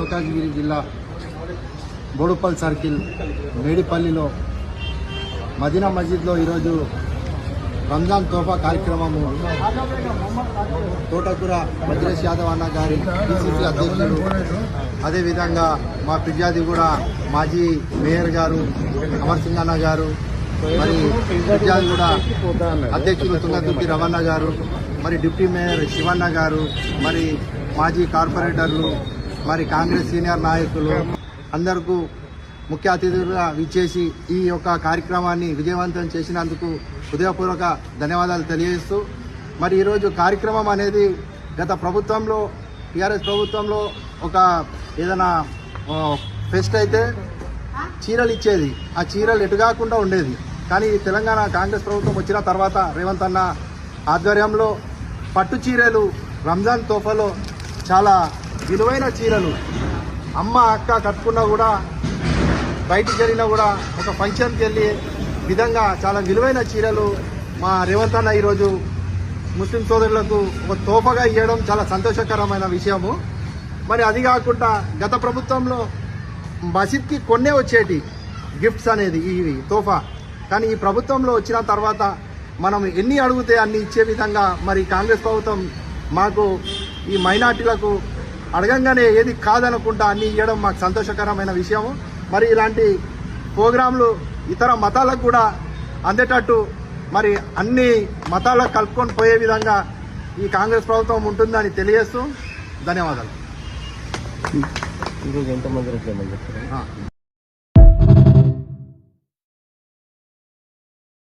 మల్కాజ్గిరి జిల్లా బోడుపల్ సర్కిల్ మేడిపల్లిలో మదీనా మస్జిద్లో ఈరోజు రంజాన్ తోఫా కార్యక్రమము తోటకూర వజ్రేష్ యాదవ్ అన్న గారి పిసిసి అధ్యక్షుడు, అదేవిధంగా మా ఫిర్యాది కూడా మాజీ మేయర్ గారు అమర్ సింగ్ అన్న గారు, మరి ఫిర్యాది కూడా అధ్యక్షులు తుంగతుర్తి రమణ గారు, మరి డిప్యూటీ మేయర్ శివన్న గారు, మరి మాజీ కార్పొరేటర్లు, మరి కాంగ్రెస్ సీనియర్ నాయకులు అందరికీ ముఖ్య అతిథులుగా విచ్చేసి ఈ యొక్క కార్యక్రమాన్ని విజయవంతం చేసినందుకు హృదయపూర్వక ధన్యవాదాలు తెలియజేస్తూ, మరి ఈరోజు కార్యక్రమం అనేది గత ప్రభుత్వంలో టీఆర్ఎస్ ప్రభుత్వంలో ఒక ఏదైనా ఫెస్ట్ అయితే చీరలు ఇచ్చేది, ఆ చీరలు ఎటుగాకుండా ఉండేది. కానీ తెలంగాణ కాంగ్రెస్ ప్రభుత్వం వచ్చిన తర్వాత రేవంత్ అన్న ఆధ్వర్యంలో పట్టు చీరలు రంజాన్ తోఫాలో చాలా విలువైన చీరలు అమ్మ అక్క కట్టుకున్నా కూడా బయటికి వెళ్ళినా కూడా ఒక ఫంక్షన్కి వెళ్ళి విధంగా చాలా విలువైన చీరలు మా రేవంత్ అన్న ఈరోజు ముస్లిం సోదరులకు ఒక తోఫాగా ఇవ్వడం చాలా సంతోషకరమైన విషయము. మరి అది కాకుండా గత ప్రభుత్వంలో మసీద్కి కొన్నే వచ్చేటి గిఫ్ట్స్ అనేది ఇవి తోఫా, కానీ ఈ ప్రభుత్వంలో వచ్చిన తర్వాత మనం ఎన్ని అడిగితే అన్ని ఇచ్చే విధంగా మరి కాంగ్రెస్ ప్రభుత్వం మాకు ఈ మైనార్టీలకు అడగంగానే ఏది కాదనుకుంటా అన్ని ఇవ్వడం మాకు సంతోషకరమైన విషయము. మరి ఇలాంటి ప్రోగ్రాంలు ఇతర మతాలకు కూడా అందేటట్టు మరి అన్ని మతాలకు కలుపుకొని పోయే విధంగా ఈ కాంగ్రెస్ ప్రభుత్వం ఉంటుందని తెలియజేస్తూ ధన్యవాదాలు.